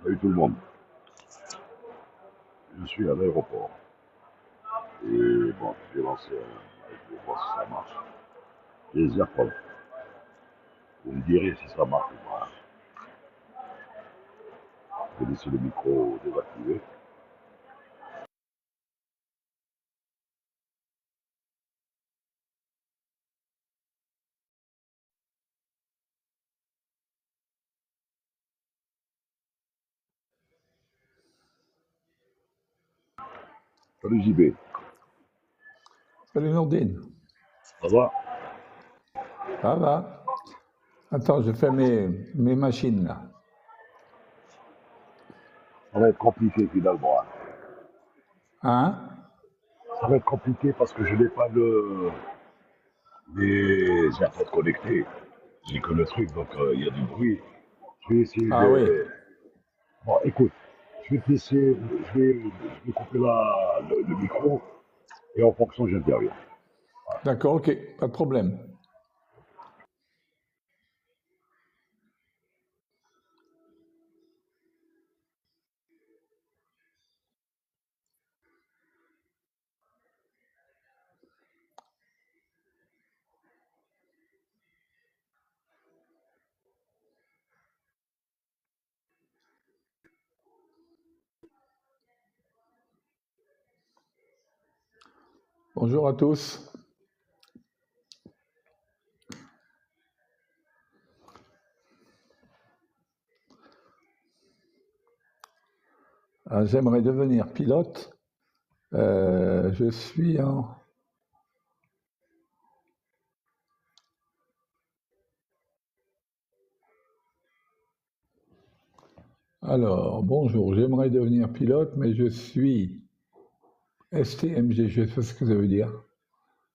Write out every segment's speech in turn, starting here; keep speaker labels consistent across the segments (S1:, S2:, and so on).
S1: Salut tout le monde. Je suis à l'aéroport. Et bon, j'ai lancé je vais voir si ça marche. J'ai les AirPods. Vous me direz si ça marche ou pas. Je vais laisser le micro désactivé. Salut JB.
S2: Salut Nordine,
S1: Ça va?
S2: ça va? Attends, je fais mes machines là.
S1: Ça va être compliqué finalement, hein.
S2: Hein?
S1: Ça va être compliqué parce que je n'ai pas les AirPods connectés. J'ai que le truc, donc il y a du bruit. Je vais essayer
S2: Ah oui,
S1: de... Bon, écoute, je vais te laisser, je vais couper le micro et en fonction j'interviens.
S2: d'accord, ok, pas de problème. Bonjour à tous. J'aimerais devenir pilote. Je suis en... Alors, bonjour, j'aimerais devenir pilote, mais je suis STMG, je sais pas ce que ça veut dire.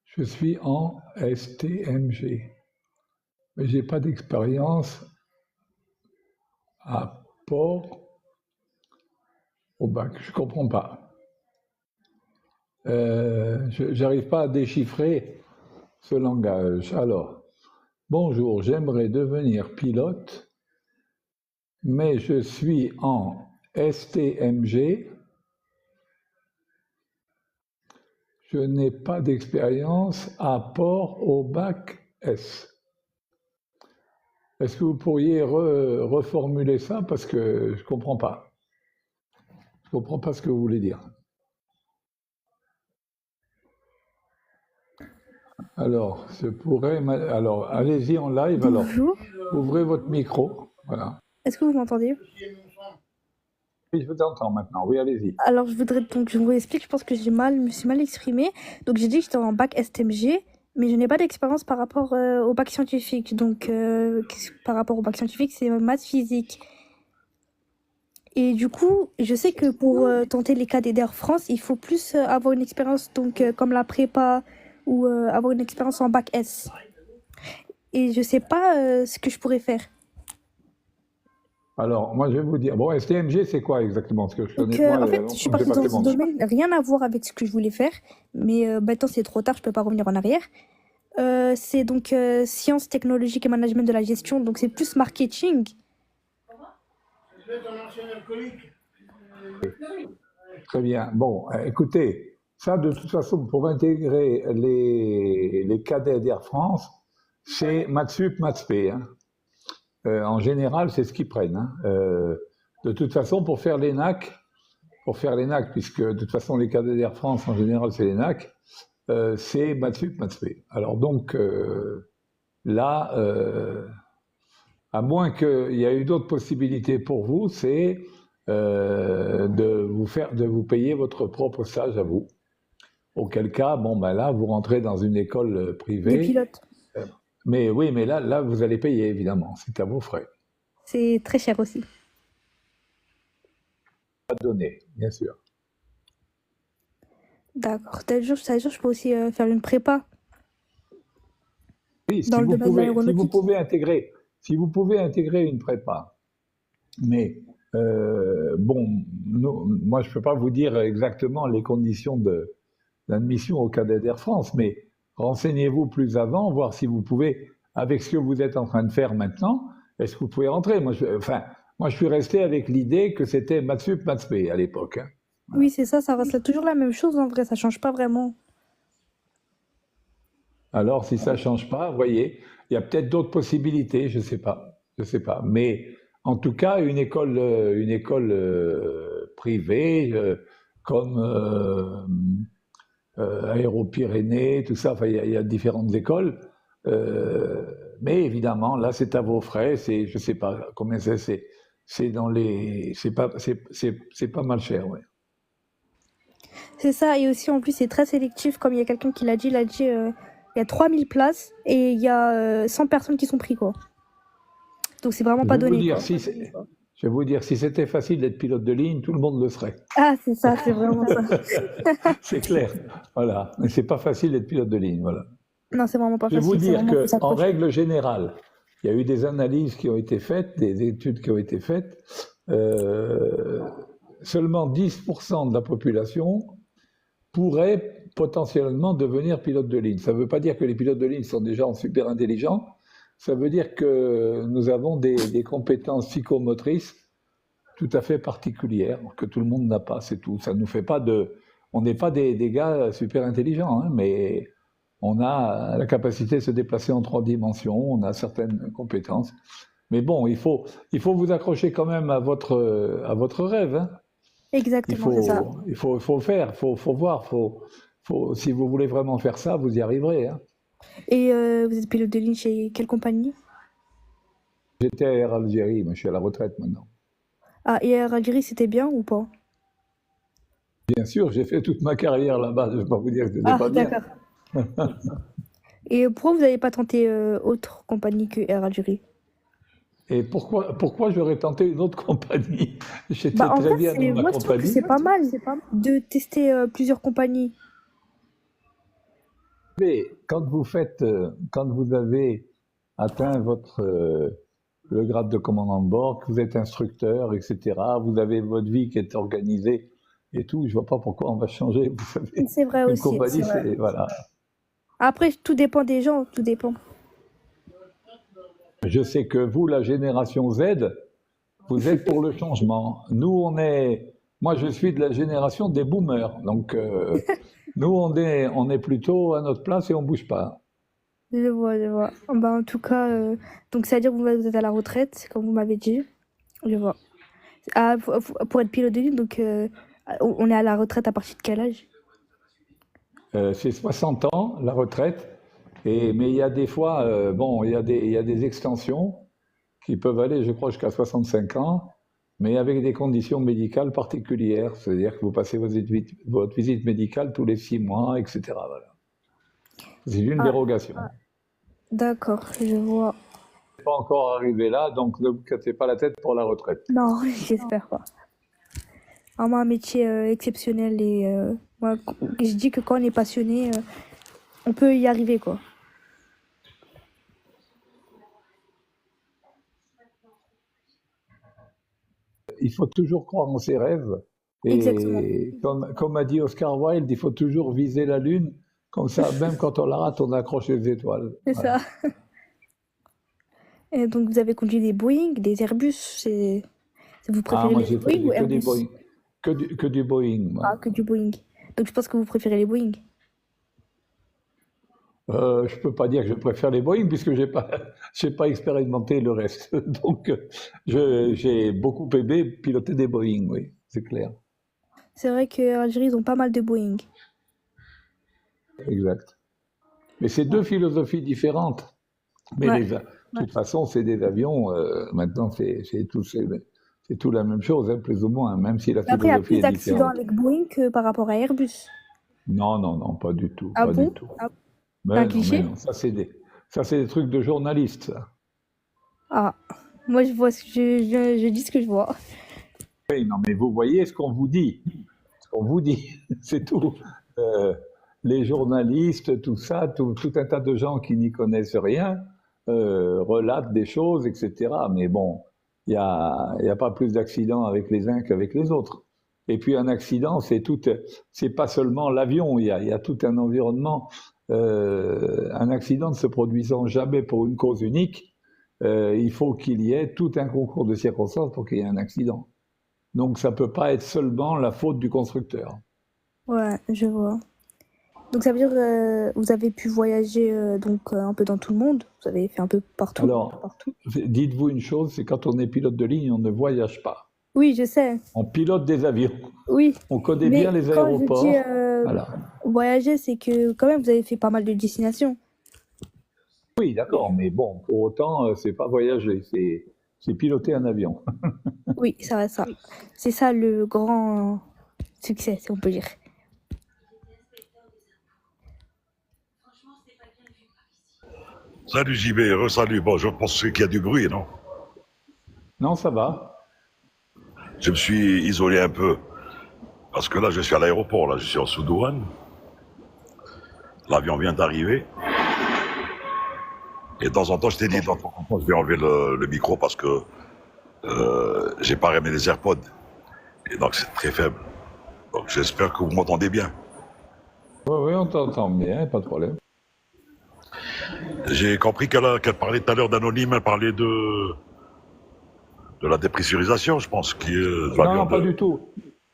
S2: Je suis en STMG, mais j'ai pas d'expérience à port au bac, je comprends pas. J'arrive pas à déchiffrer ce langage. Alors, bonjour, j'aimerais devenir pilote, mais je suis en STMG. Je n'ai pas d'expérience à port au bac S. Est-ce que vous pourriez reformuler ça parce que je comprends pas. Je comprends pas ce que vous voulez dire. Alors, alors, allez-y en live.
S3: Bonjour.
S2: Alors, ouvrez votre micro. Voilà.
S3: Est-ce que vous m'entendez?
S2: Oui, je vous entends maintenant. Oui, allez-y.
S3: Alors, je vous explique, je pense que je me suis mal exprimée. Donc, j'ai dit que j'étais en bac STMG, mais je n'ai pas d'expérience par rapport au bac scientifique. Donc, par rapport au bac scientifique, c'est maths physique. Et du coup, je sais que pour tenter les cadets d'Air France, il faut plus avoir une expérience donc comme la prépa ou avoir une expérience en bac S. Et je sais pas ce que je pourrais faire.
S2: Alors, moi, je vais vous dire. Bon, STMG, c'est quoi exactement? Parce que je
S3: Donc,
S2: connais, moi,
S3: en fait, je suis partie dans un domaine rien à voir avec ce que je voulais faire, mais maintenant c'est trop tard, je peux pas revenir en arrière. C'est donc sciences technologiques et management de la gestion, donc c'est plus marketing.
S2: Très bien. Bon, écoutez, ça, de toute façon, pour intégrer les cadets d'Air France, c'est Mathsup, Mathsp. Hein. En général, c'est ce qu'ils prennent. Hein. De toute façon, pour faire l'ENAC, puisque de toute façon, les cadets d'Air France, en général, c'est l'ENAC, c'est Mathsup, Mathsp. Alors donc, là, à moins qu'il y ait eu d'autres possibilités pour vous, c'est de vous payer votre propre stage à vous. Auquel cas, bon, ben là, vous rentrez dans une école privée.
S3: Des pilotes.
S2: Mais oui, mais là, vous allez payer, évidemment. C'est à vos frais.
S3: C'est très cher aussi.
S2: À donner, bien sûr.
S3: D'accord. C'est-à-dire, je peux aussi faire une prépa.
S2: Oui,
S3: dans le domaine de l'aéronautique.
S2: Si vous pouvez intégrer une prépa, mais bon, moi je ne peux pas vous dire exactement les conditions d'admission au cadet d'Air France, mais renseignez-vous plus avant, voir si vous pouvez, avec ce que vous êtes en train de faire maintenant, est-ce que vous pouvez rentrer? Moi, enfin, Moi, je suis resté avec l'idée que c'était maths sup, maths spé à l'époque, hein.
S3: Oui,
S2: Voilà.
S3: c'est ça reste toujours la même chose en vrai, ça change pas vraiment.
S2: Alors, si ça change pas, vous voyez, il y a peut-être d'autres possibilités, je sais pas, je sais pas. Mais en tout cas, une école privée comme Aéro-Pyrénées, tout ça, enfin, il y a différentes écoles. Euh, mais évidemment, là, c'est à vos frais. C'est, je sais pas combien c'est dans les, c'est pas mal cher, ouais.
S3: C'est ça, et aussi en plus c'est très sélectif, comme il y a quelqu'un qui l'a dit, il y a 3000 places et il y a 100 personnes qui sont prises, quoi. Donc c'est vraiment
S2: Je
S3: pas
S2: vais vous
S3: donné,
S2: dire,
S3: quoi.
S2: je vais vous dire, si c'était facile d'être pilote de ligne, tout le monde le serait.
S3: Ah, c'est ça, c'est vraiment ça.
S2: C'est clair. Voilà. Mais c'est pas facile d'être pilote de ligne, voilà.
S3: Non, c'est vraiment pas
S2: Je vais vous
S3: facile, c'est
S2: dire
S3: vraiment faut
S2: que, en
S3: s'accrocher.
S2: règle générale, il y a eu des analyses qui ont été faites, des études qui ont été faites. Euh, Seulement 10% de la population pourrait potentiellement devenir pilote de ligne. Ça ne veut pas dire que les pilotes de ligne sont des gens super intelligents. Ça veut dire que nous avons des compétences psychomotrices tout à fait particulières que tout le monde n'a pas, c'est tout. Ça nous fait pas de, on n'est pas des gars super intelligents, hein, mais on a la capacité de se déplacer en 3 dimensions, on a certaines compétences. Mais bon, il faut vous accrocher quand même à votre rêve, hein.
S3: Exactement, c'est ça.
S2: Faut le faire, faut voir, si vous voulez vraiment faire ça, vous y arriverez, hein.
S3: Et vous êtes pilote de ligne chez quelle compagnie?
S2: J'étais à Air Algérie, mais je suis à la retraite maintenant.
S3: Ah, et Air Algérie, c'était bien ou pas?
S2: Bien sûr, j'ai fait toute ma carrière là-bas, je ne vais pas vous dire que c'était
S3: Ah,
S2: pas bien.
S3: d'accord. Et pourquoi vous n'avez pas tenté autre compagnie que Air Algérie?
S2: Et pourquoi j'aurais tenté une autre compagnie? J'étais
S3: Bah, en
S2: très
S3: vrai,
S2: bien dans ma
S3: moi, je trouve que
S2: compagnie.
S3: c'est pas mal de tester plusieurs compagnies.
S2: Mais quand vous avez atteint le grade de commandant de bord, que vous êtes instructeur, etc., vous avez votre vie qui est organisée et tout, je vois pas pourquoi on va changer, vous savez.
S3: C'est vrai
S2: Une
S3: aussi, c'est
S2: compagnie,
S3: vrai.
S2: c'est, voilà.
S3: Après, tout dépend des gens, tout dépend.
S2: Je sais que vous, la génération Z, vous êtes pour le changement. Moi je suis de la génération des boomers, donc nous on est plutôt à notre place et on bouge pas.
S3: Je vois, je vois. Bah, en tout cas, donc c'est-à-dire que vous êtes à la retraite, comme vous m'avez dit. Je vois. Ah, pour être pilote de ligne, donc on est à la retraite à partir de quel âge?
S2: C'est 60 ans la retraite, mais il y a des fois, bon, il y a des extensions qui peuvent aller, je crois, jusqu'à 65 ans, mais avec des conditions médicales particulières, c'est-à-dire que vous passez votre visite médicale tous les 6 mois, etc. Voilà. C'est une
S3: Ah,
S2: dérogation.
S3: d'accord, je vois.
S2: Pas encore arrivé là, donc ne vous cassez pas la tête pour la retraite.
S3: Non, j'espère pas. Vraiment un métier exceptionnel et moi, je dis que quand on est passionné, on peut y arriver, quoi.
S2: Il faut toujours croire en ses rêves,
S3: Exactement.
S2: et comme a dit Oscar Wilde, il faut toujours viser la lune, comme ça, même quand on la rate, on accroche les étoiles.
S3: C'est ça.
S2: Voilà.
S3: Et donc vous avez conduit des Boeing, des Airbus, vous
S2: Ah,
S3: préférez
S2: moi
S3: les
S2: j'ai
S3: Boeing ou
S2: conduit que des
S3: Airbus?
S2: Boeing, que du Boeing, moi.
S3: Ah, que du Boeing. Donc je pense que vous préférez les Boeing.
S2: Je peux pas dire que je préfère les Boeing puisque j'ai pas expérimenté le reste. Donc, j'ai beaucoup aimé piloter des Boeing, oui, c'est clair,
S3: C'est vrai qu'en Algérie, ils ont pas mal de Boeing.
S2: exact. Mais c'est deux philosophies différentes. Mais
S3: Ouais.
S2: de toute façon, c'est des avions. Maintenant, c'est tout la même chose, hein, plus ou moins, même si la
S3: Mais après, il y a
S2: philosophie
S3: plus
S2: est
S3: d'accidents
S2: différente.
S3: avec Boeing que par rapport à Airbus.
S2: Non, non, non, pas du tout,
S3: Ah
S2: pas du
S3: bon?
S2: tout.
S3: C'est un
S2: Mais
S3: cliché?
S2: non, ça c'est des trucs de journalistes, ça.
S3: Ah, moi je vois je dis ce que je vois.
S2: Oui, non, mais vous voyez ce qu'on vous dit, c'est tout. Euh, les journalistes, tout ça, tout un tas de gens qui n'y connaissent rien relatent des choses, etc. Mais bon, il y a pas plus d'accidents avec les uns qu'avec les autres. Et puis un accident, c'est pas seulement l'avion, il y a tout un environnement. Un accident ne se produisant jamais pour une cause unique, il faut qu'il y ait tout un concours de circonstances pour qu'il y ait un accident. Donc ça peut pas être seulement la faute du constructeur.
S3: Ouais, je vois. Donc ça veut dire vous avez pu voyager un peu dans tout le monde. Vous avez fait un peu partout.
S2: Alors,
S3: Partout.
S2: dites-vous une chose, c'est quand on est pilote de ligne, on ne voyage pas.
S3: Oui, je sais.
S2: On pilote des avions.
S3: Oui.
S2: On connaît
S3: Mais
S2: bien les
S3: quand je
S2: aéroports.
S3: dis
S2: Voilà.
S3: voyager, c'est que quand même vous avez fait pas mal de destinations.
S2: Oui, d'accord, mais bon, pour autant, c'est pas voyager, c'est piloter un avion.
S3: Oui, ça va ça. C'est ça le grand succès, si on peut dire.
S1: Salut JB, re-salut. Bon, je pense qu'il y a du bruit, non?
S2: Non, ça va.
S1: Je me suis isolé un peu. Parce que là, je suis à l'aéroport, là, je suis en Soudouane. L'avion vient d'arriver. Et de temps en temps, je t'ai dit, dans ton temps, je vais enlever le micro parce que j'ai pas remis les AirPods. Et donc, c'est très faible. Donc, j'espère que vous m'entendez bien.
S2: Oui, on t'entend bien, pas de problème.
S1: J'ai compris qu'elle parlait tout à l'heure d'anonyme, elle parlait de la dépressurisation, je pense, qui est de
S2: Non,
S1: l'avion
S2: non, pas
S1: de...
S2: du tout.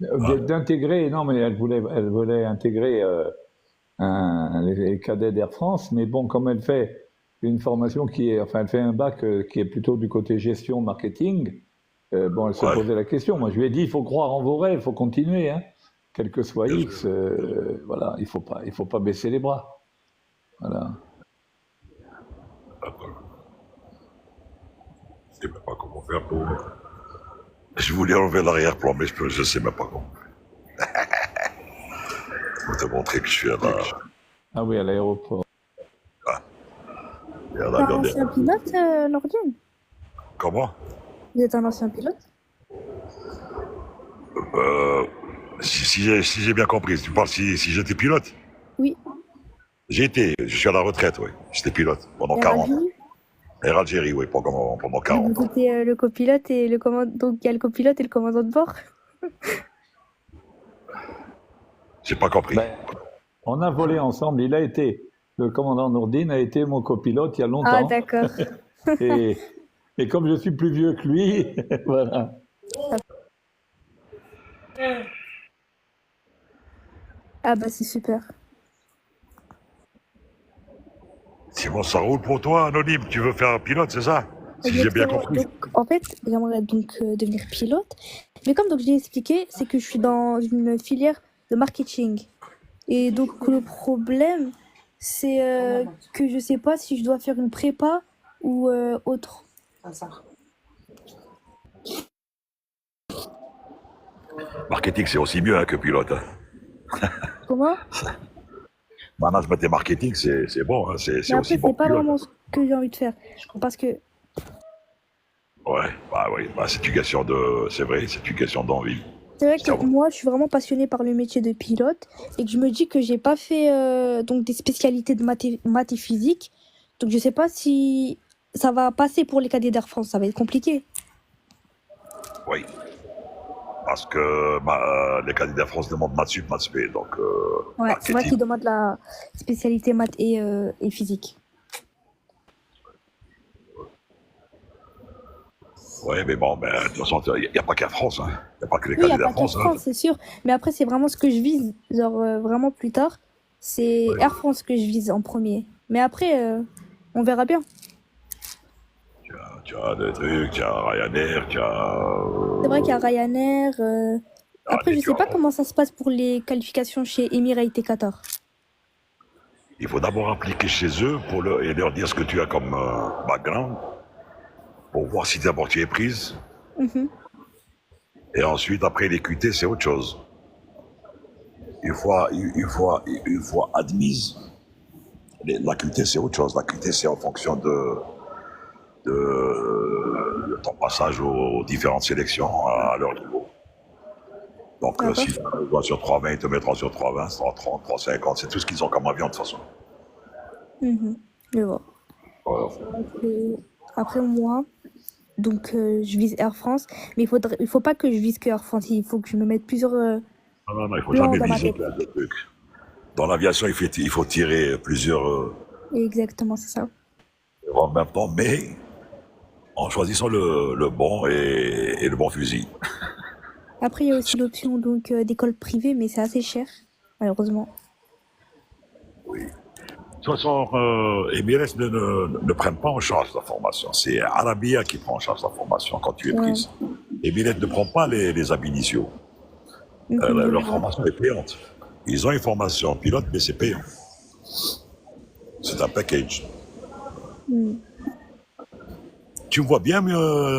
S2: D'intégrer, non, mais elle voulait intégrer les cadets d'Air France, mais bon, comme elle fait une formation elle fait un bac qui est plutôt du côté gestion, marketing, bon, elle se
S1: Ouais.
S2: posait la question. Moi, je lui ai dit, il faut croire en vos rêves, il faut continuer, hein. Quel que soit
S1: Bien
S2: X, voilà, il faut pas baisser les bras. Voilà.
S1: Je sais même pas comment faire pour... Je voulais enlever l'arrière-plan, mais je sais même pas comment. Pour te montrer que je suis à
S2: Ah oui, à l'aéroport.
S3: T'es un ancien pilote, Nordine?
S1: Comment?
S3: Vous êtes un ancien pilote?
S1: Si j'ai bien compris, tu parles si j'étais pilote?
S3: Oui.
S1: Je suis à la retraite, oui. J'étais pilote pendant
S3: Air
S1: 40 ans.
S3: Algérie?
S1: Air Algérie, oui, pendant 40
S3: Vous
S1: ans.
S3: étiez le copilote et le commandant. Donc il y a le copilote et le commandant de bord.
S1: J'ai pas compris.
S2: Ben, on a volé ensemble. Le commandant Nourdine a été mon copilote il y a
S3: Ah,
S2: longtemps.
S3: d'accord.
S2: Et comme je suis plus vieux que lui, voilà.
S3: Ah bah c'est super.
S1: Sinon, ça roule pour toi, anonyme. Tu veux faire un pilote, c'est ça? Si j'ai bien
S3: Exactement.
S1: compris.
S3: Donc, en fait, j'aimerais donc devenir pilote. Mais comme donc je l'ai expliqué, c'est que je suis dans une filière de marketing. Et donc le problème, c'est que je sais pas si je dois faire une prépa ou autre.
S1: Marketing, c'est aussi mieux hein, que pilote. Hein.
S3: Comment?
S1: Management et marketing, c'est bon. Hein. C'est
S3: Mais
S1: aussi
S3: après,
S1: bon
S3: c'est
S1: que
S3: pas
S1: pilote.
S3: vraiment ce que j'ai envie de faire. Parce que
S1: Ouais, bah oui. Bah, c'est une question c'est vrai, c'est une question d'envie.
S3: c'est vrai que
S1: Ça va.
S3: moi, je suis vraiment passionnée par le métier de pilote et que je me dis que j'ai pas fait donc des spécialités de maths et physique. Donc je sais pas si ça va passer pour les cadets d'Air France. Ça va être compliqué.
S1: Oui. Parce que les candidats France demandent maths sup, maths spé, donc
S3: Ouais, c'est vrai
S1: marketing.
S3: qu'ils demandent la spécialité maths et physique.
S1: Ouais, mais bon, ben, de toute façon, il n'y a pas qu'Air France, hein. Il n'y a pas que les
S3: Oui, il n'y a
S1: candidats
S3: pas qu'Air
S1: France. Hein.
S3: France, c'est sûr. Mais après, c'est vraiment ce que je vise. Genre, vraiment plus tard. C'est
S1: Ouais.
S3: Air France que je vise en premier. Mais après, on verra bien.
S1: Tu as des trucs, tu as Ryanair, tu as...
S3: C'est vrai qu'il y a Ryanair. Après, je
S1: tu
S3: sais pas
S1: as-
S3: comment ça se passe pour les qualifications chez Emirates et Qatar.
S1: Il faut d'abord appliquer chez eux et leur dire ce que tu as comme background, pour voir si d'abord tu es prise.
S3: Mhm.
S1: Et ensuite, après, les QT, c'est autre chose. Une fois admise, la QT, c'est autre chose. La QT, c'est en fonction de ton passage aux différentes sélections à leur niveau. Donc,
S3: D'accord.
S1: si tu dois sur 320, ils te mettront sur 320, 330, 350, c'est tout ce qu'ils ont comme avion de toute façon.
S3: Mhm. Je vois.
S1: Voilà.
S3: Après, moi, donc je vise Air France. Mais il faut pas que je vise que Air France. Il faut que je me mette plusieurs
S1: Non, il faut
S3: plans
S1: jamais
S3: dans ma
S1: viser
S3: tête.
S1: plein de trucs. Dans l'aviation, il faut tirer plusieurs
S3: Exactement, c'est ça.
S1: en même temps, mais en choisissant le bon et le bon fusil.
S3: Après, il y a aussi l'option donc d'école privée, mais c'est assez cher, malheureusement.
S1: Oui. De toute façon, Emirates ne prennent pas en charge la formation. C'est Arabia qui prend en charge la formation quand tu es
S3: Ouais.
S1: prise. Emirates ne prend pas les habits initiaux.
S3: Je
S1: Leur
S3: vois.
S1: formation est payante. Ils ont une formation pilote, mais c'est payant. C'est un package.
S3: Mm.
S1: Tu me vois bien,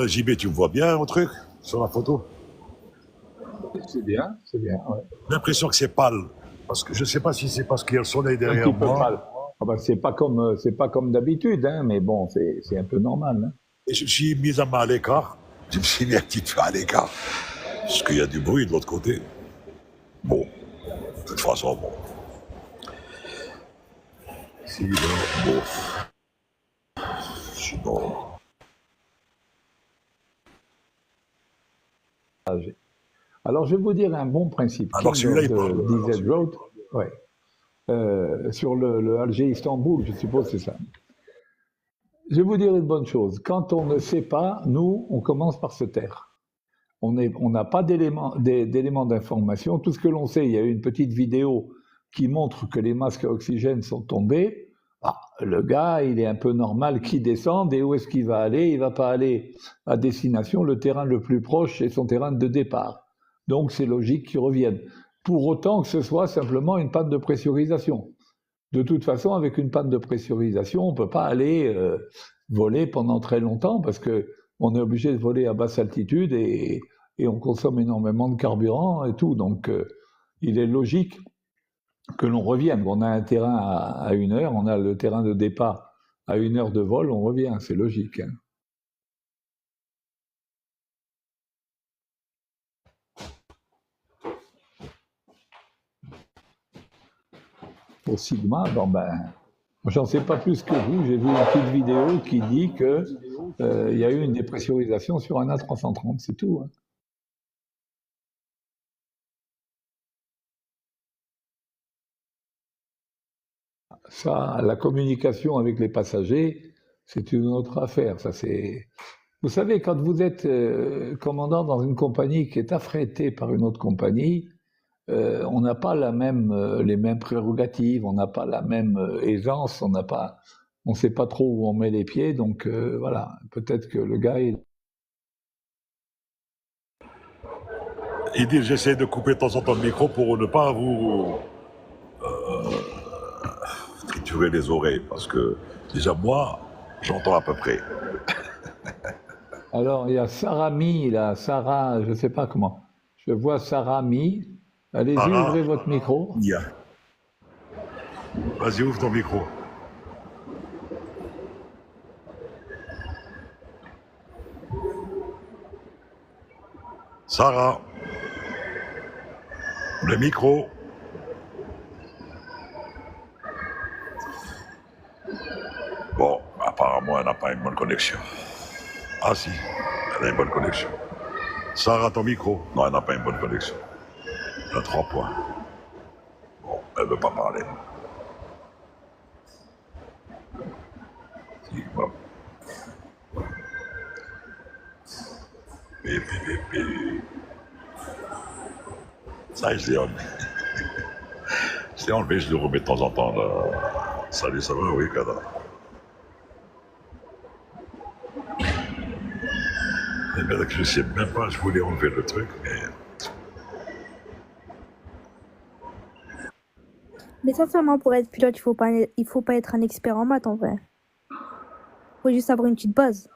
S1: JB, tu me vois bien au truc sur la photo?
S2: C'est bien, ouais.
S1: J'ai l'impression que c'est pâle. Parce que je ne sais pas si c'est parce qu'il y a le soleil
S2: Un
S1: derrière
S2: petit peu
S1: moi.
S2: mal. Ah ben, c'est pas comme d'habitude, hein, mais bon, c'est un peu normal. Hein.
S1: Et je me suis mis à l'écart. Je me suis mis un petit peu à l'écart. Parce qu'il y a du bruit de l'autre côté. Bon, de toute façon, bon. Sinon, bon. Sinon,
S2: Alors, je vais vous dire un bon principe.
S1: alors celui-là, il parle.
S2: de DZ Road, ouais. Sur le Alger-Istanbul, je suppose que c'est ça. Je vais vous dire une bonne chose. Quand on ne sait pas, nous, on commence par se taire. On n'a pas d'éléments d'information. Tout ce que l'on sait, il y a eu une petite vidéo qui montre que les masques à oxygène sont tombés. Ah, le gars, il est un peu normal qu'il descende et où est-ce qu'il va aller? Il ne va pas aller à destination. Le terrain le plus proche, c'est son terrain de départ. Donc, c'est logique qu'il revienne. Pour autant que ce soit simplement une panne de pressurisation. De toute façon, avec une panne de pressurisation, on ne peut pas aller voler pendant très longtemps parce qu'on est obligé de voler à basse altitude et on consomme énormément de carburant et tout. Donc, il est logique que l'on revienne. On a un terrain à 1 heure, on a le terrain de départ à 1 heure de vol, on revient, c'est logique. Hein. Pour Sigma, bon ben, j'en sais pas plus que vous. J'ai vu une petite vidéo qui dit que il y a eu une dépressurisation sur un A330, c'est tout. Hein. Ça, la communication avec les passagers, c'est une autre affaire. Ça, c'est. Vous savez, quand vous êtes commandant dans une compagnie qui est affrétée par une autre compagnie, on n'a pas les mêmes prérogatives, on n'a pas la même aisance, on ne sait pas trop où on met les pieds, donc voilà, peut-être que le gars,
S1: Il dit, j'essaie de couper de temps en temps le micro pour ne pas vous triturer les oreilles, parce que déjà moi, j'entends à peu près.
S2: Alors, il y a Sarah Mi, là, Sarah, je ne sais pas comment. Je vois Sarah Mi. Allez-y,
S1: Sarah,
S2: ouvrez votre micro.
S1: Nia. Vas-y, ouvre ton micro. Sarah, le micro. Bon, apparemment, elle n'a pas une bonne connexion. Ah si, elle a une bonne connexion. Sarah, ton micro. Non, elle n'a pas une bonne connexion. Elle a 3 points. Bon, elle ne veut pas parler. Si, bon. Ça, je l'ai enlevé. Je l'ai enlevé, je le remets de temps en temps. Là. Salut, ça va? Oui, Kada. Je ne sais même pas, je voulais enlever le truc, mais...
S3: Mais sincèrement, pour être pilote, il faut pas être un expert en maths en vrai. Il faut juste avoir une petite base.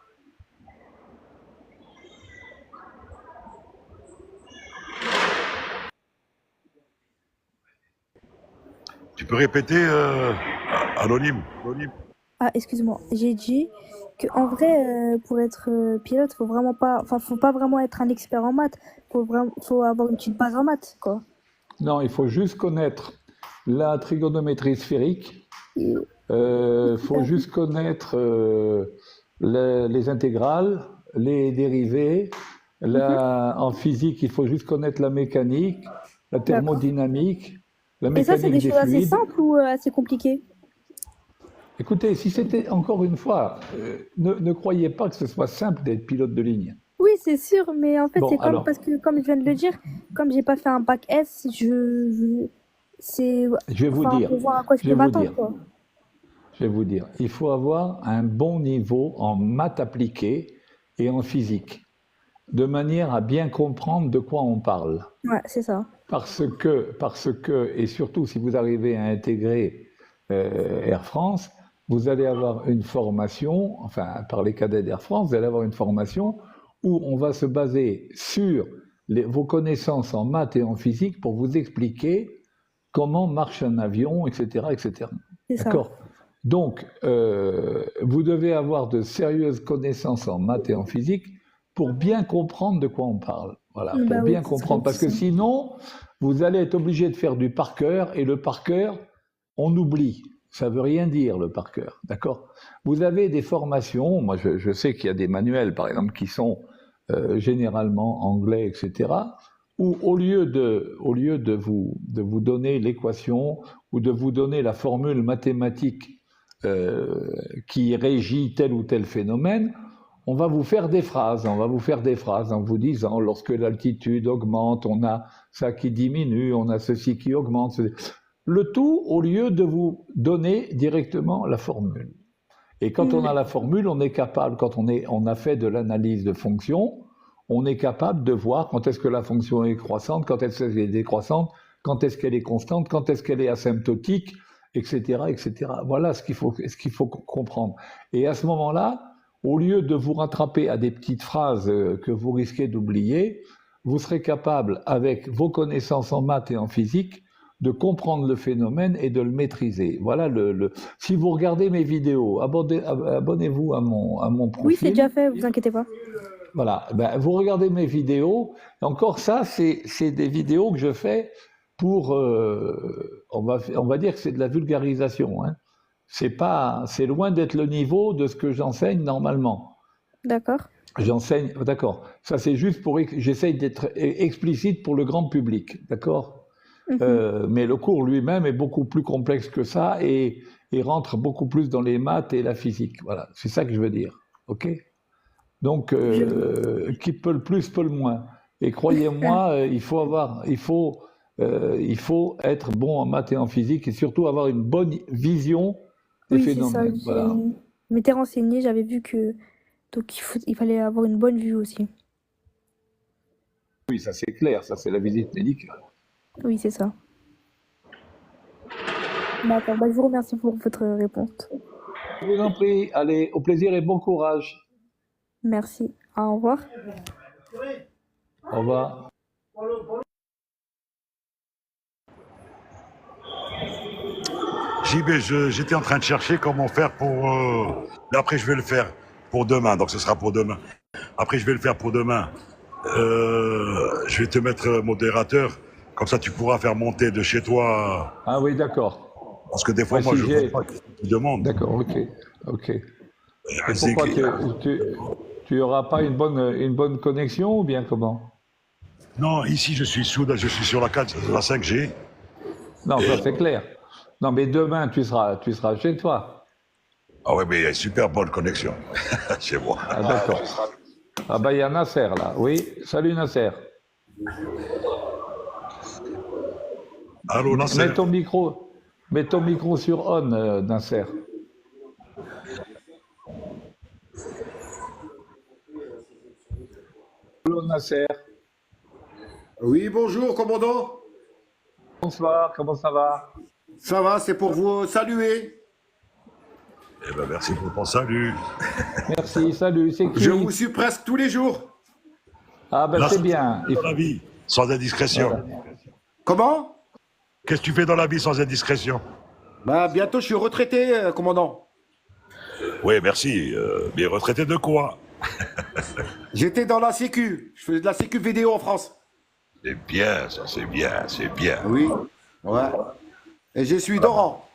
S1: Tu peux répéter, anonyme?
S3: Ah, excuse-moi, j'ai dit que en vrai, pour être pilote, faut pas vraiment être un expert en maths. Faut avoir une petite base en maths, quoi.
S2: Non, il faut juste connaître la trigonométrie sphérique. Il faut juste connaître les intégrales, les dérivées. En physique, il faut juste connaître la mécanique, la thermodynamique, la
S3: Et ça, c'est
S2: mécanique
S3: des
S2: des
S3: choses assez
S2: fluides.
S3: simples ou assez compliquées?
S2: Écoutez, si c'était encore une fois, ne croyez pas que ce soit simple d'être pilote de ligne.
S3: Oui, c'est sûr, mais en fait,
S2: Bon,
S3: c'est comme,
S2: alors,
S3: parce que, comme je viens de le dire, comme j'ai pas fait un bac S, c'est,
S2: je vais vous
S3: enfin,
S2: dire,
S3: pour voir à quoi je
S2: je
S3: peux
S2: vais vous
S3: m'attendre,
S2: dire,
S3: quoi.
S2: je vais vous dire, il faut avoir un bon niveau en maths appliquées et en physique, de manière à bien comprendre de quoi on parle.
S3: Ouais, c'est ça.
S2: Parce que, et surtout si vous arrivez à intégrer Air France, vous allez avoir une formation, enfin par les cadets d'Air France, vous allez avoir une formation où on va se baser sur vos connaissances en maths et en physique pour vous expliquer comment marche un avion, etc., etc.
S3: C'est ça.
S2: D'accord? Donc, vous devez avoir de sérieuses connaissances en maths et en physique pour bien comprendre de quoi on parle. Voilà, pour
S3: Bah oui,
S2: bien
S3: ce serait
S2: comprendre. Parce
S3: plus
S2: que
S3: simple.
S2: sinon, vous allez être obligé de faire du par cœur, et le par cœur, on oublie. Ça veut rien dire, le par cœur. D'accord? Vous avez des formations, moi je sais qu'il y a des manuels, par exemple, qui sont généralement anglais, etc., où au lieu de vous donner l'équation ou de vous donner la formule mathématique qui régit tel ou tel phénomène, on va vous faire des phrases. On va vous faire des phrases en vous disant lorsque l'altitude augmente, on a ça qui diminue, on a ceci qui augmente. Le tout au lieu de vous donner directement la formule. Et quand on a la formule, on est capable, quand on a fait de l'analyse de fonctions, on est capable de voir quand est-ce que la fonction est croissante, quand est-ce qu'elle est décroissante, quand est-ce qu'elle est constante, quand est-ce qu'elle est asymptotique, etc., etc. Voilà ce qu'il faut comprendre. Et à ce moment-là, au lieu de vous rattraper à des petites phrases que vous risquez d'oublier, vous serez capable, avec vos connaissances en maths et en physique, de comprendre le phénomène et de le maîtriser. Voilà si vous regardez mes vidéos, abonnez-vous à mon
S3: Oui, c'est
S2: profil.
S3: déjà fait, vous inquiétez pas.
S2: Voilà, ben, vous regardez mes vidéos. Encore ça, c'est des vidéos que je fais pour, on va dire que c'est de la vulgarisation. Hein. C'est loin d'être le niveau de ce que j'enseigne normalement.
S3: D'accord.
S2: J'enseigne, d'accord. Ça, c'est juste j'essaye d'être explicite pour le grand public, d'accord. Mais le cours lui-même est beaucoup plus complexe que ça et rentre beaucoup plus dans les maths et la physique. Voilà, c'est ça que je veux dire. Ok. Donc, qui peut le plus peut le moins. Et croyez-moi, il faut être bon en maths et en physique et surtout avoir une bonne vision des
S3: Oui, c'est ça.
S2: phénomènes. Voilà.
S3: Je m'étais renseignée, j'avais vu que donc il fallait avoir une bonne vue aussi.
S2: Oui, ça c'est clair, ça c'est la visite médicale.
S3: Oui, c'est ça. D'accord. Bah, je vous remercie pour votre réponse.
S2: Je vous en prie, allez, au plaisir et bon courage.
S3: Merci. Au revoir.
S2: Au revoir.
S1: JB, j'étais en train de chercher comment faire pour... Mais après, je vais le faire pour demain, donc ce sera pour demain. Après, je vais le faire pour demain. Je vais te mettre modérateur, comme ça tu pourras faire monter de chez toi.
S2: Ah oui, d'accord.
S1: Parce que des fois,
S2: Ouais,
S1: moi,
S2: si
S1: je
S2: j'ai-
S1: vois pas qui demande.
S2: D'accord, ok. Et
S1: C'est
S2: pourquoi
S1: que-
S2: tu auras pas une bonne connexion ou bien comment?
S1: Non, ici, je suis sur la 4, la 5G.
S2: Non, ça c'est clair. Non, mais demain tu seras chez toi.
S1: Ah ouais, mais il y a une super bonne connexion chez moi.
S2: Ah d'accord. Ah bah il y a Nasser là. Oui, salut Nasser.
S1: Allô, Nasser.
S2: Mets ton micro sur on, Nasser. Allô Nasser.
S4: Oui, bonjour, commandant.
S2: Bonsoir, comment ça va?
S4: Ça va, c'est pour vous saluer.
S1: Eh ben, merci pour ton salut.
S2: Merci, salut, c'est qui?
S4: Je vous suis presque tous les jours.
S2: Ah ben
S1: Là,
S2: c'est bien.
S1: Dans la vie, sans indiscrétion.
S2: Voilà.
S4: Comment?
S1: Qu'est-ce que tu fais dans la vie sans indiscrétion?
S4: Bah, bientôt, je suis retraité, commandant.
S1: Oui, merci. Mais retraité de quoi?
S4: J'étais dans la Sécu. Je faisais de la Sécu vidéo en France.
S1: C'est bien, ça, c'est bien, c'est bien.
S4: Oui. Ouais. Et je suis d'Oran.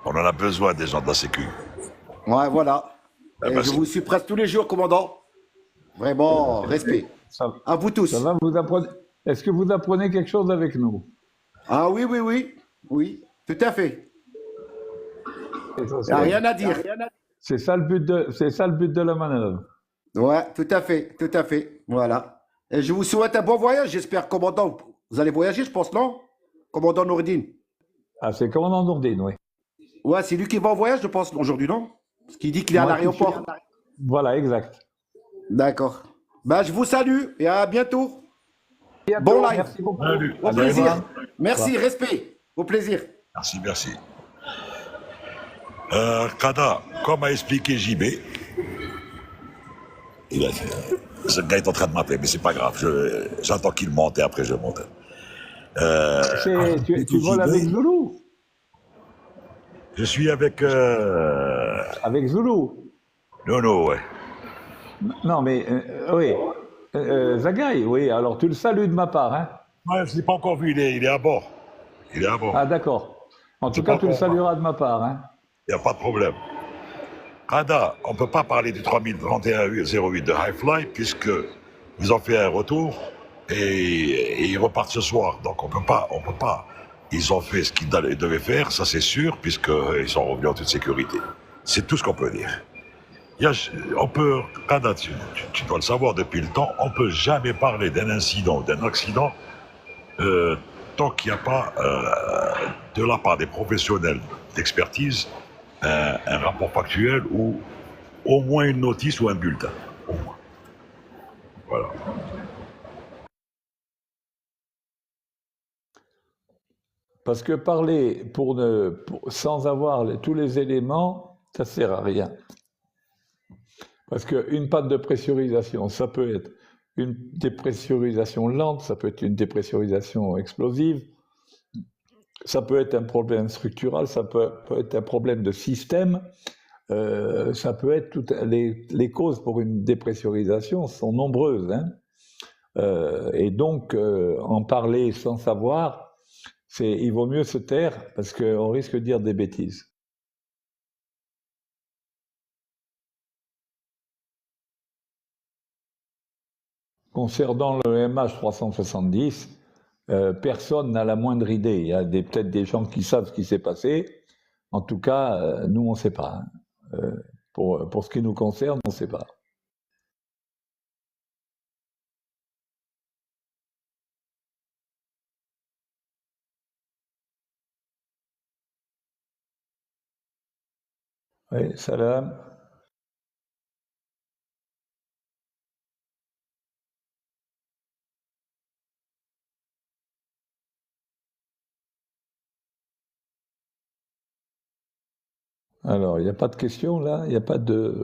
S1: On en a besoin des gens de la Sécu.
S4: Ouais, voilà.
S1: Ah
S4: Et
S1: bah,
S4: je
S1: c'est-
S4: vous suis presque tous les jours, commandant. Vraiment, respect.
S2: Ça,
S4: À vous tous.
S2: ça va, est-ce que vous apprenez quelque chose avec nous?
S4: Ah oui, oui, oui. Oui, tout à fait.
S2: ça,
S4: Il n'y a rien à dire.
S2: c'est ça c'est ça le but de la manœuvre.
S4: Ouais, tout à fait, tout à fait. Voilà. Et je vous souhaite un bon voyage, j'espère, commandant. Vous allez voyager, je pense, non? Commandant Nourdine.
S2: Ah, c'est commandant Nourdine, oui.
S4: Ouais, c'est lui qui va en voyage, je pense, aujourd'hui, non? Parce qu'il dit qu'il est à
S2: Moi, je suis-
S4: l'aéroport.
S2: Voilà, exact.
S4: D'accord. Ben, je vous salue et à bientôt.
S2: Bientôt,
S4: Bon live.
S2: merci beaucoup.
S1: Salut.
S4: Au
S2: À
S4: plaisir.
S2: bientôt.
S4: Merci, respect. Au plaisir.
S1: Merci, merci. Kada, comme a expliqué JB, ce gars est en train de m'appeler, mais c'est pas grave. J'attends qu'il monte et après je monte.
S2: Tu voles avec Zulu?
S1: Je suis avec
S2: Avec Zulu?
S1: Nono, ouais.
S2: Non, mais oui. Zagaï, oui, alors tu le salues de ma part, hein?
S1: Ouais, je l'ai pas encore vu, il est à bord. Il est à bord.
S2: Ah, d'accord. En tout
S1: C'est
S2: cas,
S1: pas
S2: tu le
S1: bon.
S2: salueras de ma part, hein?
S1: Il n'y a pas de problème. Kada, on ne peut pas parler du 3031-08 de High Fly puisque ils ont fait un retour et ils repartent ce soir. Donc on peut pas. Ils ont fait ce qu'ils devaient faire, ça c'est sûr, puisqu'ils sont revenus en toute sécurité. C'est tout ce qu'on peut dire. Kada, tu dois le savoir depuis le temps, on ne peut jamais parler d'un incident ou d'un accident tant qu'il n'y a pas, de la part des professionnels d'expertise, un rapport factuel ou au moins une notice ou un bulletin. Au moins. Voilà.
S2: Parce que parler sans avoir tous les éléments, ça sert à rien. Parce qu'une panne de pressurisation, ça peut être une dépressurisation lente, ça peut être une dépressurisation explosive, ça peut être un problème structural, ça peut être un problème de système, ça peut être les causes pour une dépressurisation sont nombreuses, hein. Et donc en parler sans savoir, il vaut mieux se taire parce qu'on risque de dire des bêtises. Concernant le MH370, personne n'a la moindre idée. Il y a peut-être des gens qui savent ce qui s'est passé. En tout cas, nous, on ne sait pas, hein. Pour ce qui nous concerne, on ne sait pas. Oui, salam. Alors, il n'y a pas de questions là, il n'y a pas de...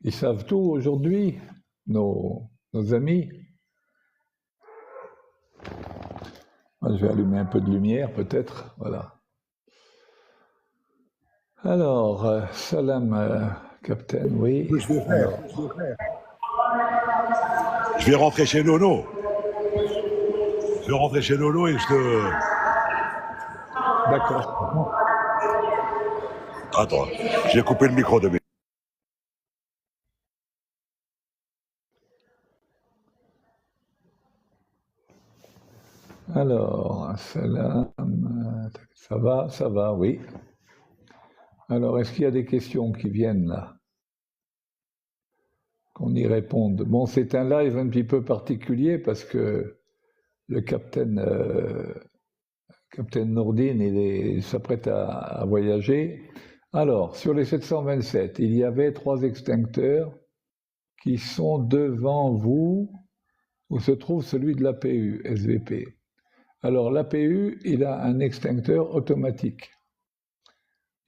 S2: Ils savent tout aujourd'hui, nos amis. Moi, je vais allumer un peu de lumière, peut-être. Voilà. Alors, salam, Captain, oui. Alors,
S1: Je vais rentrer chez Nono. Je vais rentrer chez Nono et je te...
S2: d'accord.
S1: Attends, j'ai coupé le micro de mes...
S2: Alors, salam, ça va, oui. Alors, est-ce qu'il y a des questions qui viennent là? Qu'on y réponde. Bon, c'est un live un petit peu particulier parce que le capitaine Nourdine, il s'apprête à voyager. Alors, sur les 727, il y avait 3 extincteurs qui sont devant vous, où se trouve celui de l'APU, SVP. Alors, l'APU, il a un extincteur automatique.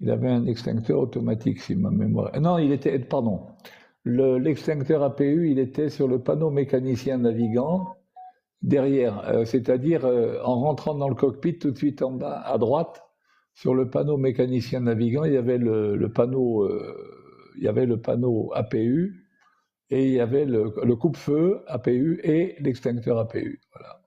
S2: Il avait un extincteur automatique, si ma mémoire... Non, pardon. L'extincteur APU, il était sur le panneau mécanicien navigant, derrière, c'est-à-dire en rentrant dans le cockpit, tout de suite en bas, à droite, sur le panneau mécanicien navigant, il y avait le panneau APU, et il y avait le coupe-feu APU et l'extincteur APU. Voilà.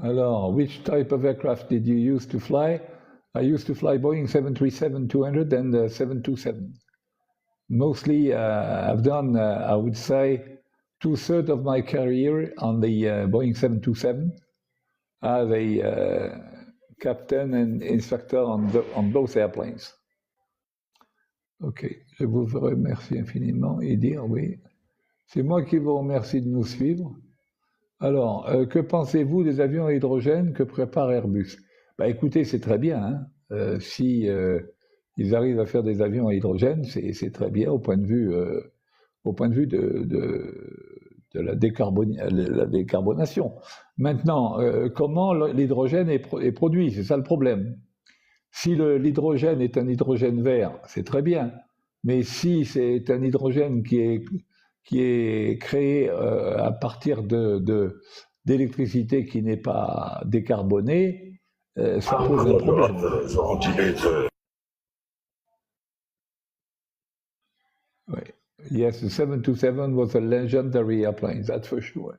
S2: Alors, which type of aircraft did you use to fly? I used to fly Boeing 737-200 and 727. mostly I've done, I would say, 2/3 of my career on the Boeing 727 as a captain and instructor on both airplanes. Ok, je vous remercie infiniment et dire oui. C'est moi qui vous remercie de nous suivre. Alors, que pensez-vous des avions à hydrogène que prépare Airbus? Bah écoutez, c'est très bien. Hein. Si ils arrivent à faire des avions à hydrogène, c'est très bien au point de vue de la décarbonation. Maintenant, comment l'hydrogène est produit? C'est ça le problème. Si l'hydrogène est un hydrogène vert, c'est très bien. Mais si c'est un hydrogène qui est créé à partir d'électricité qui n'est pas décarbonée, ça pose un problème. Oui. Yes, the 727 was a legendary airplane, that's for sure.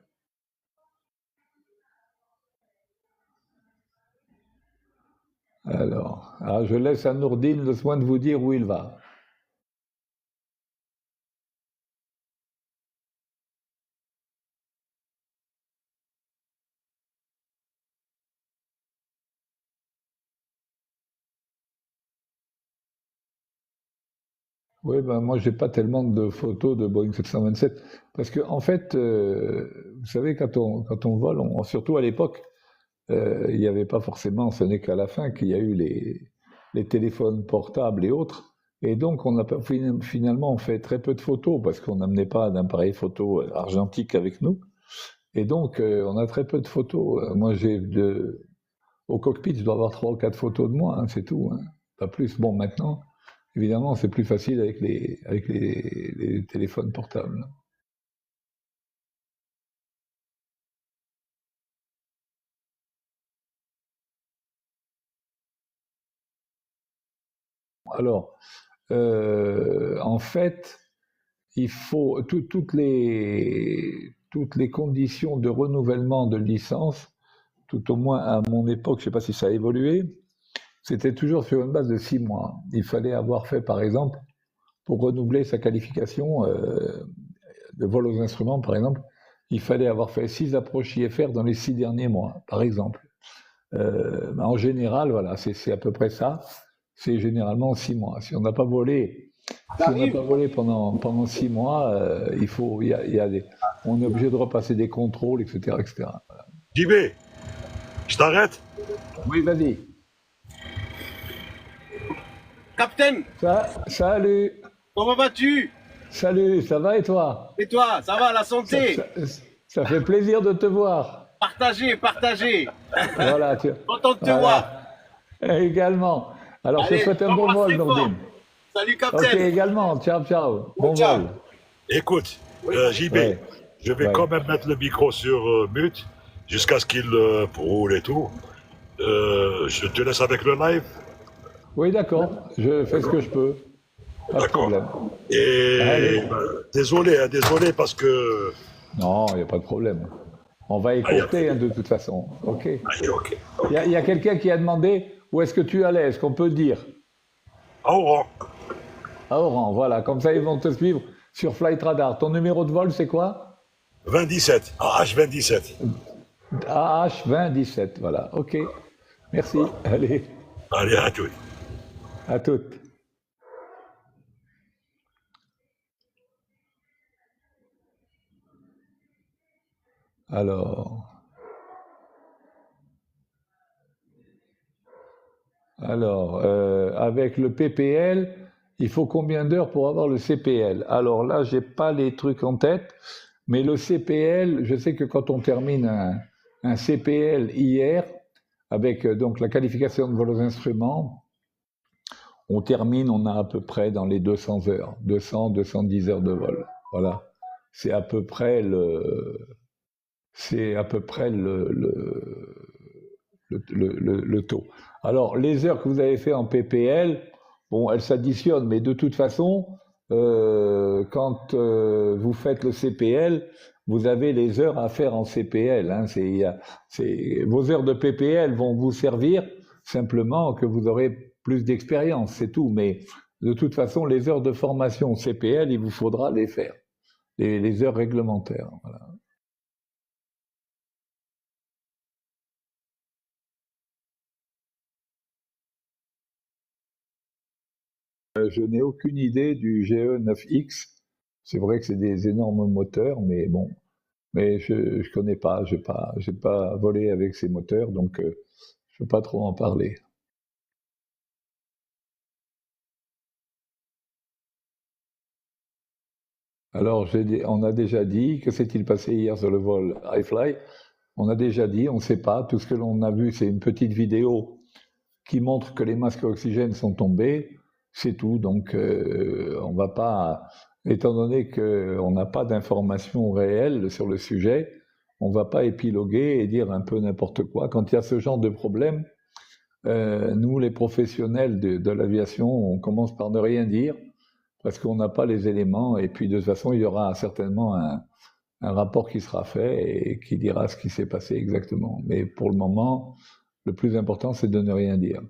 S2: Alors, je laisse à Nourdine le soin de vous dire où il va. Oui, ben moi j'ai pas tellement de photos de Boeing 727 parce que en fait, vous savez quand on vole, surtout à l'époque, il n'y avait pas forcément, ce n'est qu'à la fin qu'il y a eu les téléphones portables et autres, et donc finalement on fait très peu de photos parce qu'on n'amenait pas d'appareil photo argentique avec nous, et donc on a très peu de photos. Moi au cockpit, je dois avoir 3 ou 4 photos de moi, hein, c'est tout, hein, pas plus. Bon, maintenant. Évidemment, c'est plus facile avec les téléphones portables. Alors, en fait, il faut toutes les conditions de renouvellement de licence, tout au moins à mon époque, je ne sais pas si ça a évolué, c'était toujours sur une base de 6 mois. Il fallait avoir fait, par exemple, pour renouveler sa qualification de vol aux instruments, par exemple, il fallait avoir fait 6 approches IFR dans les 6 derniers mois, par exemple. En général, voilà, c'est à peu près ça. C'est généralement 6 mois. Si on n'a pas volé, pendant 6 mois, on est obligé de repasser des contrôles, etc., etc.
S1: JB, je t'arrête?
S2: Oui, vas-y.
S5: Capitaine,
S2: salut.
S5: comment vas-tu?
S2: Salut, ça va et toi?
S5: Et toi, ça va, la santé?
S2: Ça fait plaisir de te voir.
S5: Partagez.
S2: Voilà,
S5: Content de te voir.
S2: Également. Alors, je te souhaite un bon vol, Nourdine.
S5: Salut, Capitaine.
S2: Ok, également. Ciao. Bon vol.
S1: Écoute, JB, je vais
S2: Ouais.
S1: quand même mettre le micro sur mute jusqu'à ce qu'il roule et tout. Je te laisse avec le live.
S2: Oui, d'accord. Je fais ce que je peux. Pas de
S1: D'accord.
S2: problème.
S1: Et désolé parce que...
S2: Non, il n'y a pas de problème. On va écourter de toute façon. Ok.
S1: Allez, ok.
S2: Il y a quelqu'un qui a demandé où est-ce que tu allais. Est-ce qu'on peut dire?
S1: À Oran.
S2: À Oran, voilà. Comme ça, ils vont te suivre sur Flight Radar. Ton numéro de vol, c'est quoi?
S1: 27. AH27.
S2: AH2017, voilà. Ok. Merci. Allez,
S1: Allez, à tout.
S2: à toutes. Alors, avec le PPL, il faut combien d'heures pour avoir le CPL? Alors là, j'ai pas les trucs en tête, mais le CPL, je sais que quand on termine un CPL hier, avec donc la qualification de vol aux instruments, on a à peu près dans les 200 heures, 210 heures de vol. Voilà, c'est à peu près le taux. Alors, les heures que vous avez fait en PPL, bon, elles s'additionnent, mais de toute façon, quand vous faites le CPL, vous avez les heures à faire en CPL. Hein. Vos heures de PPL vont vous servir simplement que vous aurez plus d'expérience, c'est tout. Mais de toute façon, les heures de formation CPL, il vous faudra les faire, les heures réglementaires. Voilà. Je n'ai aucune idée du GE9X. C'est vrai que c'est des énormes moteurs, mais bon, mais je connais pas, j'ai pas volé avec ces moteurs, donc je peux pas trop en parler. Alors, on a déjà dit, que s'est-il passé hier sur le vol iFly? On a déjà dit, on ne sait pas, tout ce que l'on a vu, c'est une petite vidéo qui montre que les masques à oxygène sont tombés, c'est tout, donc on va pas, étant donné qu'on n'a pas d'informations réelles sur le sujet, on ne va pas épiloguer et dire un peu n'importe quoi. Quand il y a ce genre de problème, nous, les professionnels de l'aviation, on commence par ne rien dire, parce qu'on n'a pas les éléments, et puis de toute façon, il y aura certainement un rapport qui sera fait et qui dira ce qui s'est passé exactement. Mais pour le moment, le plus important, c'est de ne rien dire.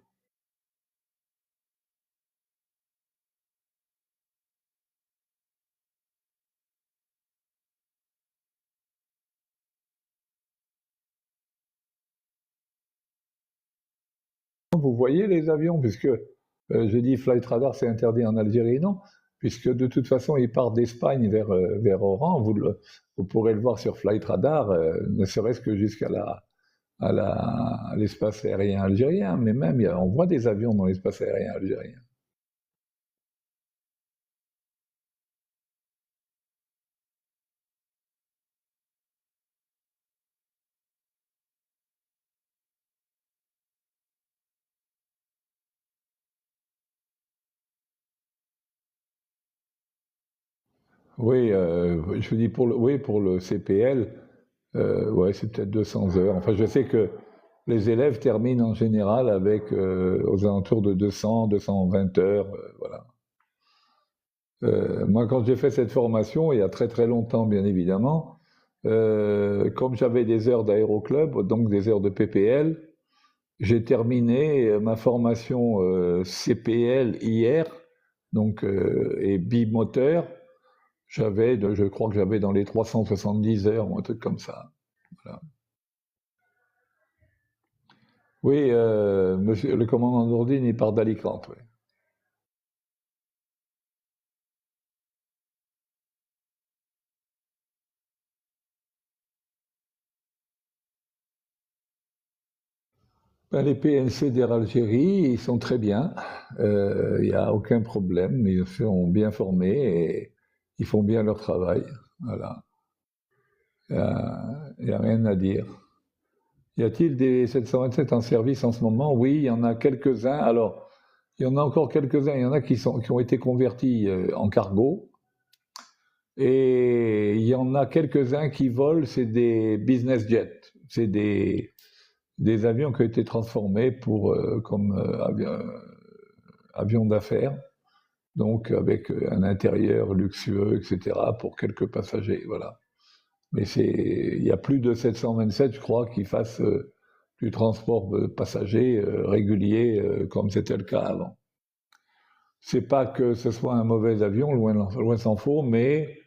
S2: Vous voyez les avions, puisque je dis Flight Radar, c'est interdit en Algérie, non, puisque de toute façon, ils partent d'Espagne vers Oran. Vous pourrez le voir sur Flight Radar, ne serait-ce que jusqu'à l'espace aérien algérien, mais même on voit des avions dans l'espace aérien algérien. Oui, je vous dis pour le CPL, ouais, c'est peut-être 200 heures. Enfin, je sais que les élèves terminent en général avec aux alentours de 200, 220 heures, voilà. Moi, quand j'ai fait cette formation, il y a très très longtemps, bien évidemment, comme j'avais des heures d'aéroclub, donc des heures de PPL, j'ai terminé ma formation CPL hier, donc et bimoteur. Je crois que j'avais dans les 370 heures ou un truc comme ça. Voilà. Oui, monsieur le commandant Nourdine, il part d'Alicante, oui. Ben, les PNC d'Air Algérie, ils sont très bien. Il n'y a aucun problème. Ils sont bien formés et ils font bien leur travail. Voilà. Il n'y a rien à dire. Y a-t-il des 727 en service en ce moment? Oui, il y en a quelques-uns. Alors, il y en a encore quelques-uns. Il y en a qui ont été convertis en cargo. Et il y en a quelques-uns qui volent, c'est des business jets. C'est des avions qui ont été transformés comme avions d'affaires, donc avec un intérieur luxueux, etc., pour quelques passagers, voilà. Mais il y a plus de 727, je crois, qui fassent du transport de passagers régulier, comme c'était le cas avant. C'est pas que ce soit un mauvais avion, loin s'en faut, mais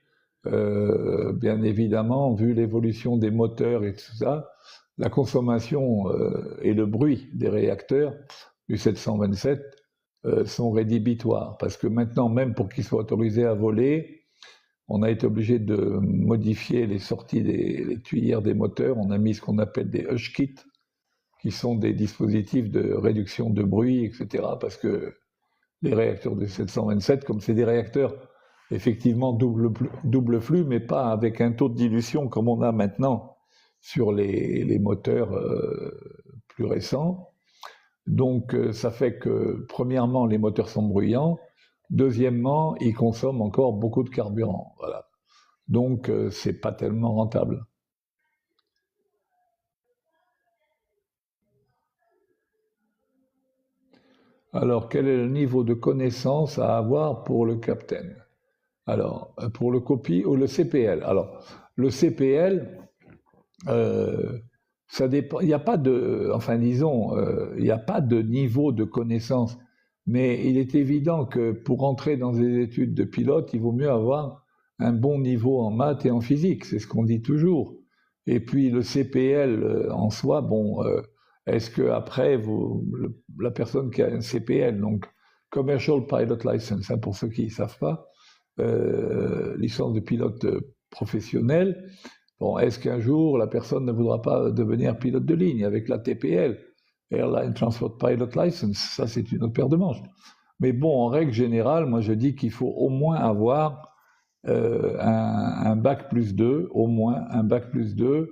S2: bien évidemment, vu l'évolution des moteurs et tout ça, la consommation et le bruit des réacteurs du 727 sont rédhibitoires. Parce que maintenant, même pour qu'ils soient autorisés à voler, on a été obligé de modifier les sorties les tuyères des moteurs. On a mis ce qu'on appelle des hush kits, qui sont des dispositifs de réduction de bruit, etc. Parce que les réacteurs du 727, comme c'est des réacteurs effectivement double flux, mais pas avec un taux de dilution comme on a maintenant sur les moteurs plus récents. Donc ça fait que, premièrement, les moteurs sont bruyants, deuxièmement, ils consomment encore beaucoup de carburant. Voilà. Donc c'est pas tellement rentable. Alors, quel est le niveau de connaissance à avoir pour le capitaine? Alors, pour le copie ou le CPL. Alors, le CPL, ça dépend. Il n'y a pas de, enfin disons, il n'y a pas de niveau de connaissance Mais il est évident que pour entrer dans des études de pilote, il vaut mieux avoir un bon niveau en maths et en physique, c'est ce qu'on dit toujours. Et puis le CPL en soi, bon, est-ce que après la personne qui a un CPL, donc Commercial Pilot License, hein, pour ceux qui ne savent pas, licence de pilote professionnel, bon, est-ce qu'un jour la personne ne voudra pas devenir pilote de ligne avec la TPL, Airline Transport Pilot License? Ça, c'est une autre paire de manches. Mais bon, en règle générale, moi je dis qu'il faut au moins avoir un bac plus 2, au moins un bac plus 2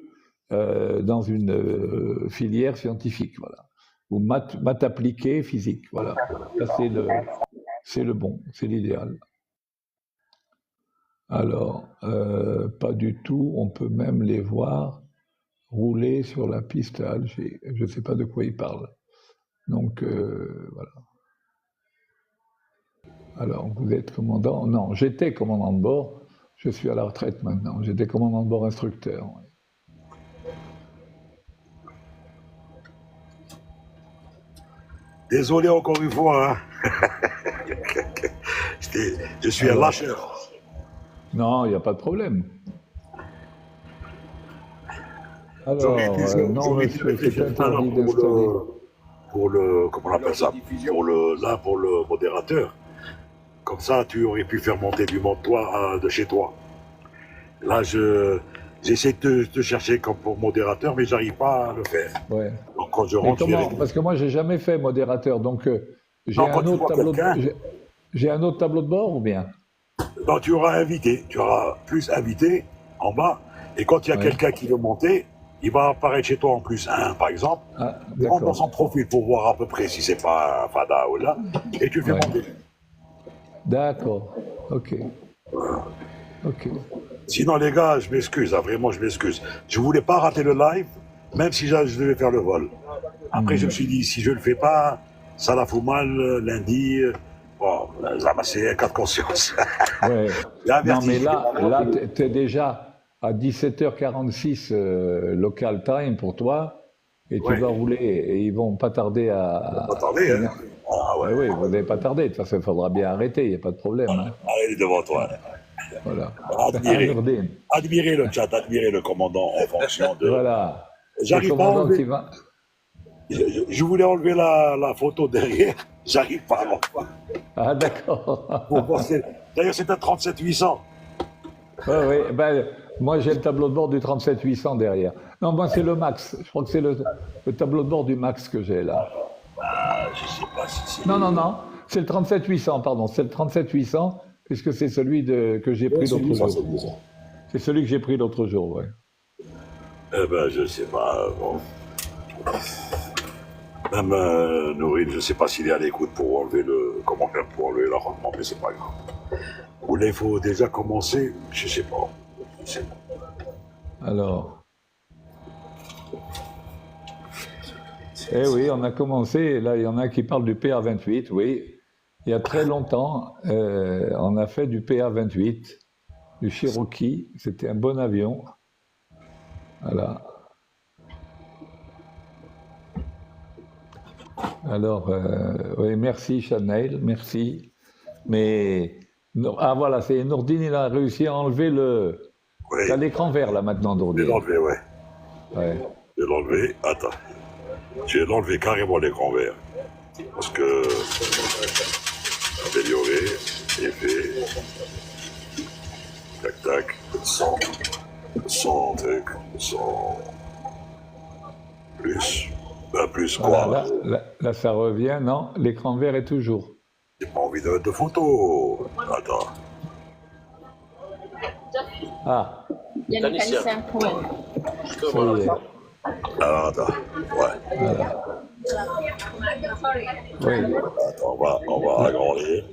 S2: dans une filière scientifique, voilà. Ou maths appliquées, physique, voilà. Ça, c'est le bon, c'est l'idéal. Alors, pas du tout, on peut même les voir rouler sur la piste à Alger. Je ne sais pas de quoi il parle. Donc, voilà. Alors, vous êtes commandant? Non, j'étais commandant de bord. Je suis à la retraite maintenant. J'étais commandant de bord instructeur.
S1: Désolé encore une fois. Hein. Je suis un lâcheur.
S2: Non, il n'y a pas de problème. Alors, non, monsieur, c'est interdit d'installer.
S1: Pour le, comment on appelle ça? Pour le modérateur. Comme ça, tu aurais pu faire monter du monde de chez toi. Là, j'essaie de te chercher comme pour modérateur, mais j'arrive pas à le faire.
S2: Ouais.
S1: Donc, quand je rentre,
S2: parce que moi, j'ai jamais fait modérateur, donc j'ai un autre tableau de bord ou bien?
S1: Non, tu auras invité, tu auras plus invité en bas, et quand il y a quelqu'un qui veut monter, il va apparaître chez toi en plus un, par exemple.
S2: Ah,
S1: rentre dans son profil pour voir à peu près si c'est pas un Fada ou là, et tu le fais monter.
S2: D'accord, ok. Ok.
S1: Sinon, les gars, je m'excuse, hein, vraiment, je m'excuse. Je voulais pas rater le live, même si je devais faire le vol. Après, je me suis dit, si je le fais pas, ça la fout mal lundi. Bon, là, c'est un cas de conscience.
S2: Ouais. Non, mais là tu es déjà à 17h46 local time pour toi, et tu vas rouler, et ils vont pas tarder à...
S1: Pas tarder, hein.
S2: Ah ouais. Oui, vous n'allez pas tarder, de toute façon, il faudra bien arrêter, il n'y a pas de problème. Hein.
S1: Allez, devant toi.
S2: Voilà.
S1: Admirez le chat, admirez le commandant en fonction de...
S2: Voilà.
S1: J'arrive pas à enlever... Je voulais enlever la photo derrière, j'arrive pas à l'enlever.
S2: Ah d'accord.
S1: D'ailleurs, c'est un 37-800.
S2: Oui, ben, moi j'ai le tableau de bord du 37-800 derrière. Non, moi c'est le Max, je crois que c'est le tableau de bord du Max que j'ai là.
S1: Je sais pas si c'est...
S2: Non, c'est le 37-800, pardon, c'est le 37-800, puisque c'est celui que j'ai pris l'autre jour. C'est celui que j'ai pris l'autre jour, oui.
S1: Eh ben, je sais pas, bon... Même Nourine, je ne sais pas s'il est à l'écoute pour enlever comment faire pour enlever l'arrangement, mais c'est pas grave. Ou là, il faut déjà commencer, je sais pas.
S2: Alors. Eh oui, on a commencé, là, il y en a qui parlent du PA28, oui. Il y a très longtemps, on a fait du PA28, du Cherokee, c'était un bon avion. Voilà. Alors, oui, merci Chanel, merci. Mais, ah voilà, c'est Nourdine, il a réussi à enlever T'as l'écran vert là maintenant, Nourdine.
S1: Je vais l'enlever, ouais. Je vais l'enlever, attends. Je vais l'enlever carrément l'écran vert. Parce que... Améliorer, effet... Tac, tac, 100, truc, 100... Plus quoi?
S2: Voilà, là, ça revient, non? L'écran vert est toujours.
S1: J'ai pas envie de mettre de photos. Attends.
S2: Ah.
S6: Il y a le mécanicien.
S1: Alors, attends. Ouais.
S2: Voilà. Oui.
S1: Attends, on va agrandir.